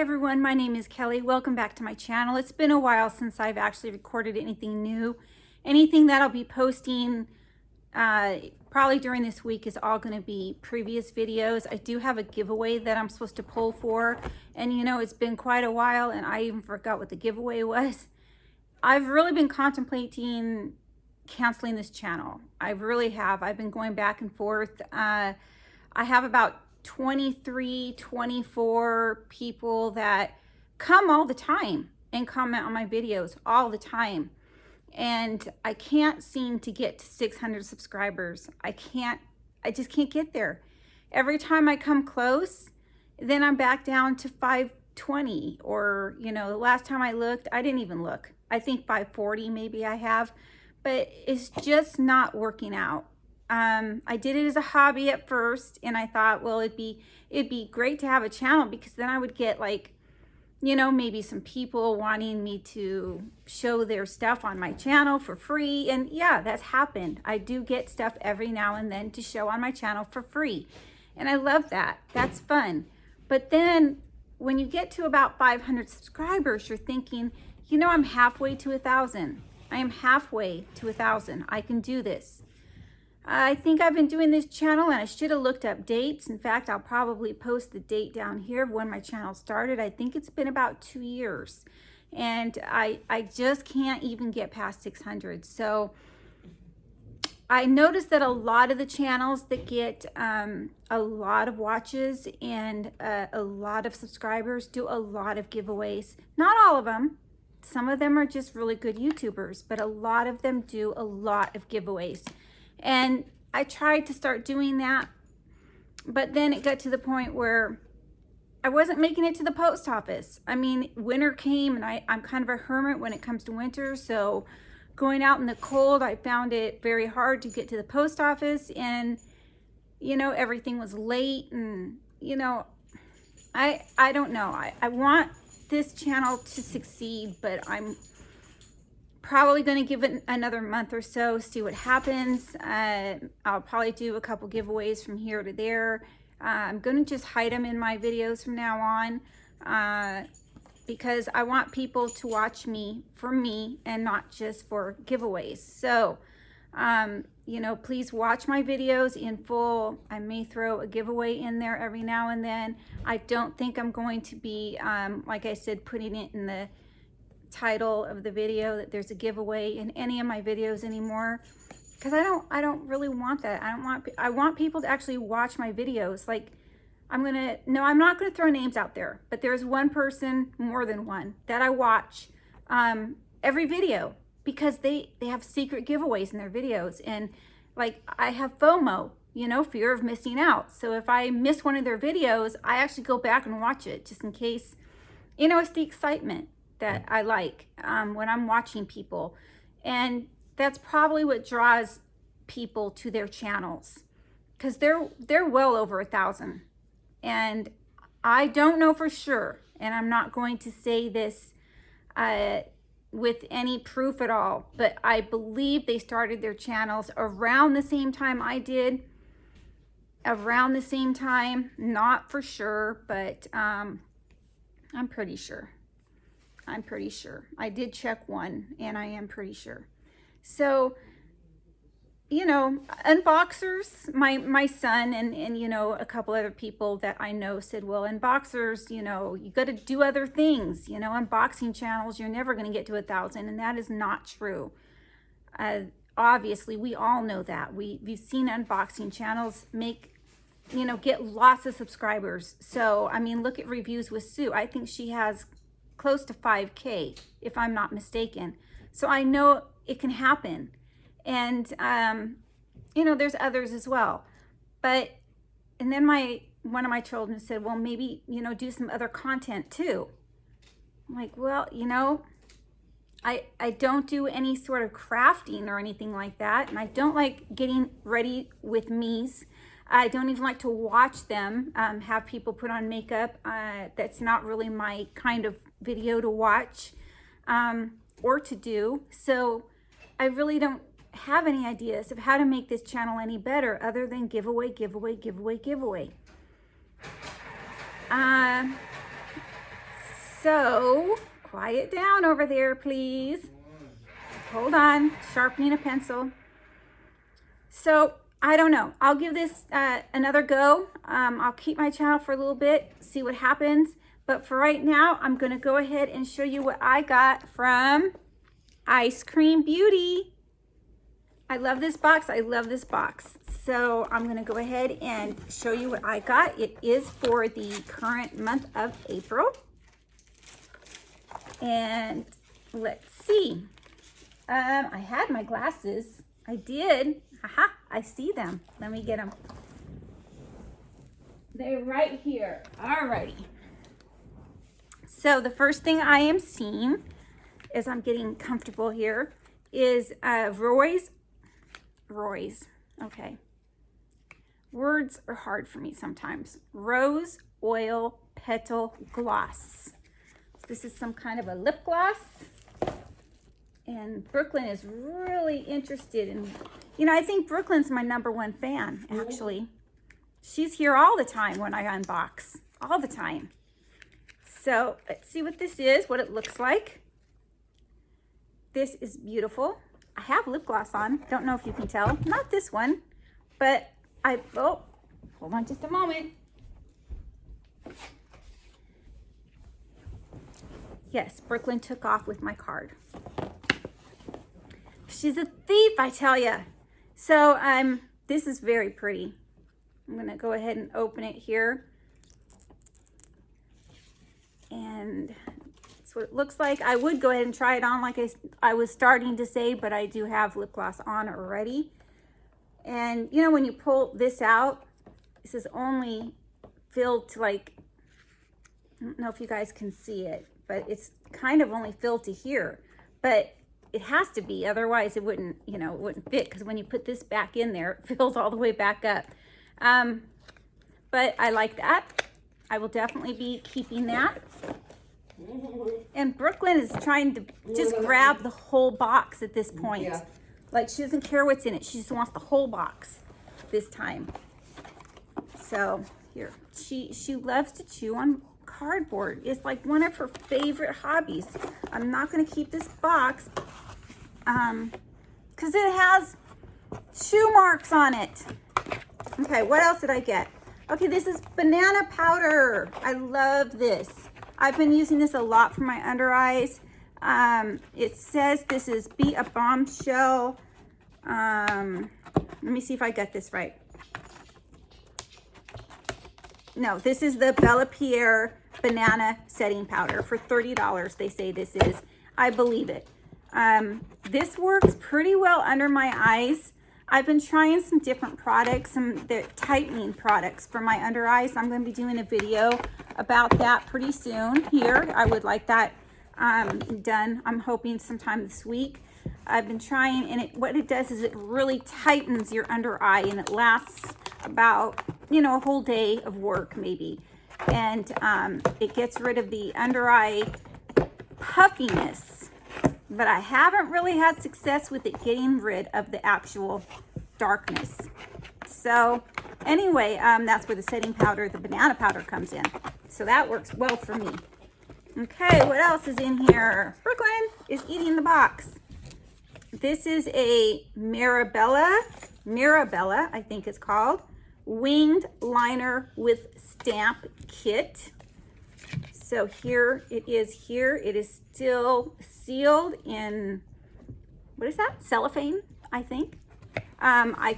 everyone, my name is Kelly. Welcome back to my channel. It's been a while since I've actually recorded anything new. Anything that I'll be posting probably during this week is all going to be previous videos. I do have a giveaway that I'm supposed to pull for, and you know, it's been quite a while and I even forgot what the giveaway was. I've really been contemplating canceling this channel. I really have. I've been going back and forth. I have about 23, 24 people that come all the time and comment on my videos all the time. And I can't seem to get to 600 subscribers. I just can't get there. Every time I come close, then I'm back down to 520, or, you know, the last time I looked, I didn't even look. I think 540 maybe I have, but it's just not working out. I did it as a hobby at first, and I thought, well, it'd be great to have a channel, because then I would get, like, you know, maybe some people wanting me to show their stuff on my channel for free. And yeah, that's happened. I do get stuff every now and then to show on my channel for free. And I love that. That's fun. But then when you get to about 500 subscribers, you're thinking, you know, I'm halfway to 1,000. I am halfway to 1,000. I can do this. I think I've been doing this channel, and I should have looked up dates. In fact, I'll probably post the date down here of when my channel started. I think it's been about 2 years, and I just can't even get past 600. So I noticed that a lot of the channels that get a lot of watches and a lot of subscribers do a lot of giveaways. Not all of them. Some of them are just really good YouTubers, but a lot of them do a lot of giveaways. And I tried to start doing that, but then it got to the point where I wasn't making it to the post office. I mean, winter came, and I'm kind of a hermit when it comes to winter. So going out in the cold, I found it very hard to get to the post office, and, you know, everything was late, and, you know, I don't know. I want this channel to succeed, but I'm probably going to give it another month or so, see what happens. I'll probably do a couple giveaways from here to there. I'm going to just hide them in my videos from now on, because I want people to watch me for me and not just for giveaways. So, you know, please watch my videos in full. I may throw a giveaway in there every now and then. I don't think I'm going to be, like I said, putting it in the title of the video that there's a giveaway in any of my videos anymore, because I don't really want that. I want people to actually watch my videos. Like, I'm not gonna throw names out there, but there's one person, more than one, that I watch every video, because they have secret giveaways in their videos. And like, I have FOMO, you know, fear of missing out. So if I miss one of their videos, I actually go back and watch it, just in case. You know, it's the excitement that I like when I'm watching people. And that's probably what draws people to their channels, because they're well over 1,000. And I don't know for sure, and I'm not going to say this with any proof at all, but I believe they started their channels around the same time I did. Around the same time, not for sure, but I'm pretty sure. I'm pretty sure. I did check one, and I am pretty sure. So, you know, unboxers, my son and you know, a couple other people that I know said, well, unboxers, you know, you got to do other things. You know, unboxing channels, you're never going to get to 1,000, and that is not true. Obviously, we all know that. We've seen unboxing channels make, you know, get lots of subscribers. So, I mean, look at Reviews with Sue. I think she has close to 5K, if I'm not mistaken. So I know it can happen. And, you know, there's others as well. But, and then one of my children said, well, maybe, you know, do some other content too. I'm like, well, you know, I don't do any sort of crafting or anything like that. And I don't like getting ready with me's. I don't even like to watch them, have people put on makeup. That's not really my kind of video to watch or to do. So I really don't have any ideas of how to make this channel any better, other than giveaway, giveaway, giveaway, giveaway. So, quiet down over there, please. Hold on, sharpening a pencil. So, I don't know. I'll give this another go. I'll keep my channel for a little bit, see what happens. But for right now, I'm going to go ahead and show you what I got from Eyescream Beauty. I love this box. I love this box. So I'm going to go ahead and show you what I got. It is for the current month of April. And let's see. I had my glasses. I did. Haha, I see them. Let me get them. They're right here. Alrighty. So the first thing I am seeing, as I'm getting comfortable here, is Roy's. Okay. Words are hard for me sometimes. Rose Oil Petal Gloss. This is some kind of a lip gloss. And Brooklyn is really interested in, you know, I think Brooklyn's my #1 fan, actually. She's here all the time when I unbox, all the time. So let's see what this is, what it looks like. This is beautiful. I have lip gloss on. Don't know if you can tell. Not this one, but oh, hold on just a moment. Yes, Brooklyn took off with my card. She's a thief, I tell you. So this is very pretty. I'm gonna go ahead and open it here. And that's what it looks like. I would go ahead and try it on like I was starting to say, but I do have lip gloss on already. And you know, when you pull this out, this is only filled to like, I don't know if you guys can see it, but it's kind of only filled to here. But it has to be, otherwise it wouldn't, you know, it wouldn't fit, because when you put this back in there, it fills all the way back up. But I like that. I will definitely be keeping that. And Brooklyn is trying to just grab the whole box at this point. Yeah. Like, she doesn't care what's in it. She just wants the whole box this time. So here, she loves to chew on cardboard. It's like one of her favorite hobbies. I'm not going to keep this box because it has chew marks on it. Okay, what else did I get? Okay, this is banana powder. I love this. I've been using this a lot for my under eyes. It says this is Be a Bombshell. Let me see if I got this right. No, this is the Bella Pierre banana setting powder for $30. They say this is. I believe it. This works pretty well under my eyes. I've been trying some different products, some tightening products for my under eyes. I'm going to be doing a video about that pretty soon here. I would like that done. I'm hoping sometime this week. I've been trying, and what it does is it really tightens your under eye, and it lasts about, you know, a whole day of work maybe. And it gets rid of the under eye puffiness. But I haven't really had success with it getting rid of the actual darkness. So anyway, that's where the setting powder, the banana powder, comes in. So that works well for me. Okay, what else is in here? Brooklyn is eating the box. This is a Mirabella, I think it's called, winged liner with stamp kit. So here it is here. It is still sealed in, what is that? Cellophane, I think. I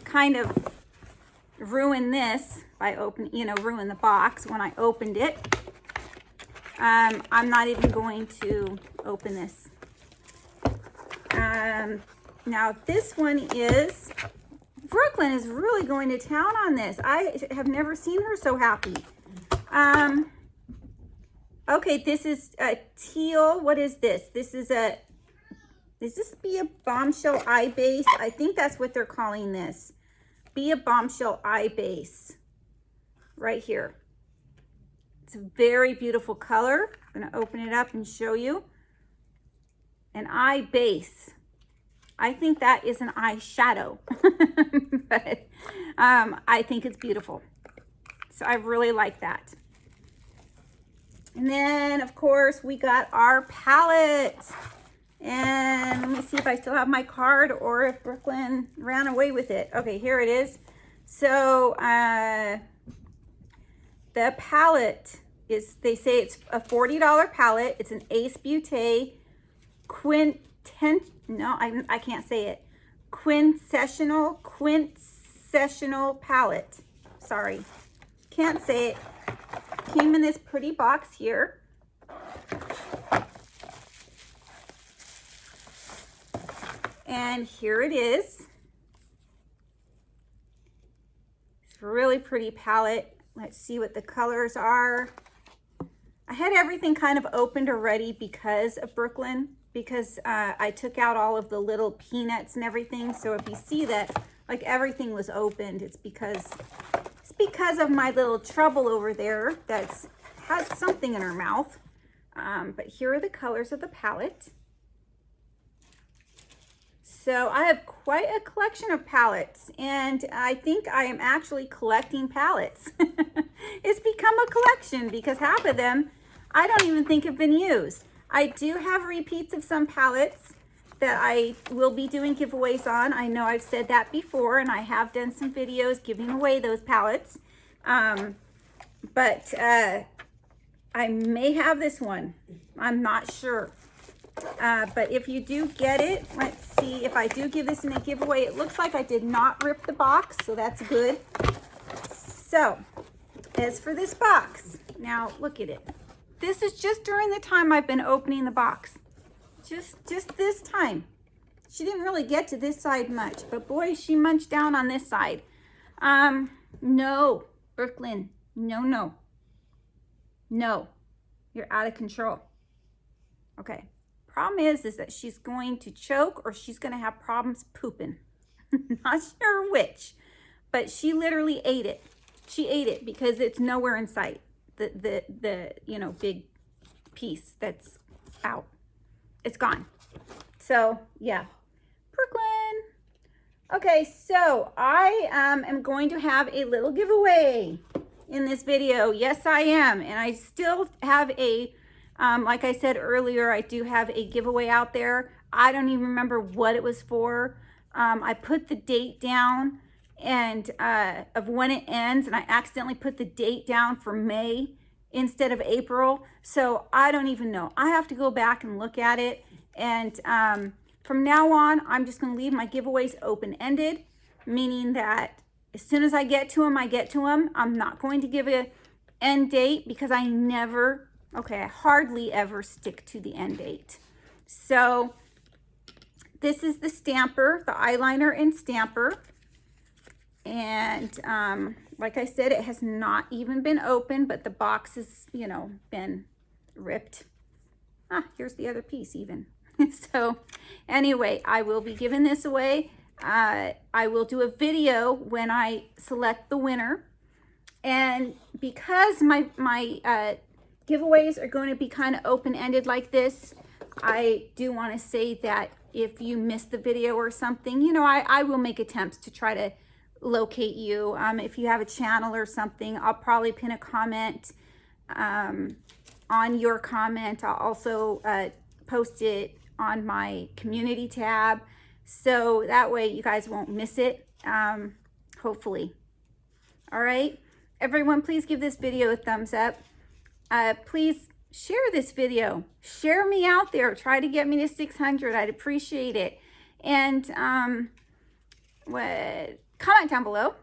kind of ruined this by ruined the box when I opened it. I'm not even going to open this. Now this one is, Brooklyn is really going to town on this. I have never seen her so happy. Okay, this is a teal. What is this? This is this Be a Bombshell Eye Base? I think that's what they're calling this. Be a Bombshell Eye Base. Right here. It's a very beautiful color. I'm going to open it up and show you. An eye base. I think that is an eyeshadow. But I think it's beautiful. So I really like that. And then, of course, we got our palette. And let me see if I still have my card or if Brooklyn ran away with it. Okay, here it is. So, the palette is, they say it's a $40 palette. It's an Ace Beauté I can't say it. Quintessential palette. Sorry, can't say it. Came in this pretty box here. And here it is. It's a really pretty palette. Let's see what the colors are. I had everything kind of opened already because of Brooklyn, because I took out all of the little peanuts and everything. So if you see that, like, everything was opened, it's because of my little trouble over there that has something in her mouth. But here are the colors of the palette. So I have quite a collection of palettes, and I think I am actually collecting palettes. It's become a collection because half of them I don't even think have been used. I do have repeats of some palettes that I will be doing giveaways on. I know I've said that before, and I have done some videos giving away those palettes. But I may have this one. I'm not sure. But if you do get it, let's see if I do give this in a giveaway. It looks like I did not rip the box, so that's good. So, as for this box, now look at it. This is just during the time I've been opening the box. Just this time. She didn't really get to this side much, but boy, she munched down on this side. No, Brooklyn, no. You're out of control. Okay. Problem is that she's going to choke or she's going to have problems pooping. Not sure which, but she literally ate it. She ate it because it's nowhere in sight. The you know, big piece that's out. It's gone. So, yeah. Brooklyn. Okay, so I am going to have a little giveaway in this video. Yes, I am. And I still have a like I said earlier, I do have a giveaway out there. I don't even remember what it was for. I put the date down and of when it ends, and I accidentally put the date down for May instead of April. So I don't even know. I have to go back and look at it. And from now on, I'm just going to leave my giveaways open-ended, meaning that as soon as I get to them, I get to them. I'm not going to give an end date because I hardly ever stick to the end date. So this is the stamper, the eyeliner and stamper. And like I said, it has not even been opened, but the box has, you know, been ripped. Here's the other piece even. So anyway, I will be giving this away. I will do a video when I select the winner. And because my giveaways are going to be kind of open-ended like this, I do want to say that if you missed the video or something, you know, I will make attempts to try to locate you. If you have a channel or something, I'll probably pin a comment on your comment. I'll also post it on my community tab, so that way you guys won't miss it, hopefully. All right, everyone, please give this video a thumbs up. Please share this video. Share me out there. Try to get me to 600. I'd appreciate it. And comment down below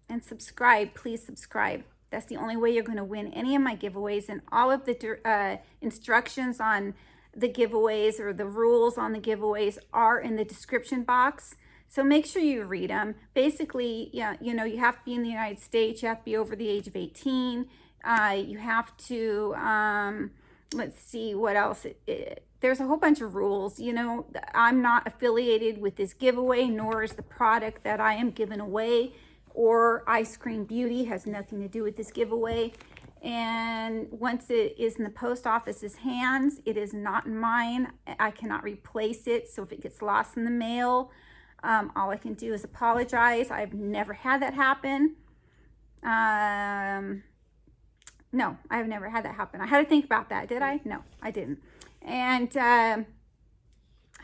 and subscribe. Please subscribe. That's the only way you're going to win any of my giveaways, and all of the instructions on the giveaways or the rules on the giveaways are in the description box. So make sure you read them. Basically, yeah, you know, you have to be in the United States. You have to be over the age of 18. You have to, let's see what else. There's a whole bunch of rules. You know, I'm not affiliated with this giveaway, nor is the product that I am giving away, or Eyescream Beauty has nothing to do with this giveaway. And once it is in the post office's hands, it is not mine. I cannot replace it. So if it gets lost in the mail, all I can do is apologize. I've never had that happen. No, I have never had that happen. I had to think about that. Did I? No, I didn't. And I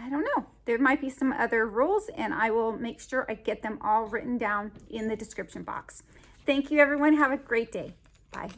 don't know. There might be some other rules, and I will make sure I get them all written down in the description box. Thank you, everyone. Have a great day. Bye.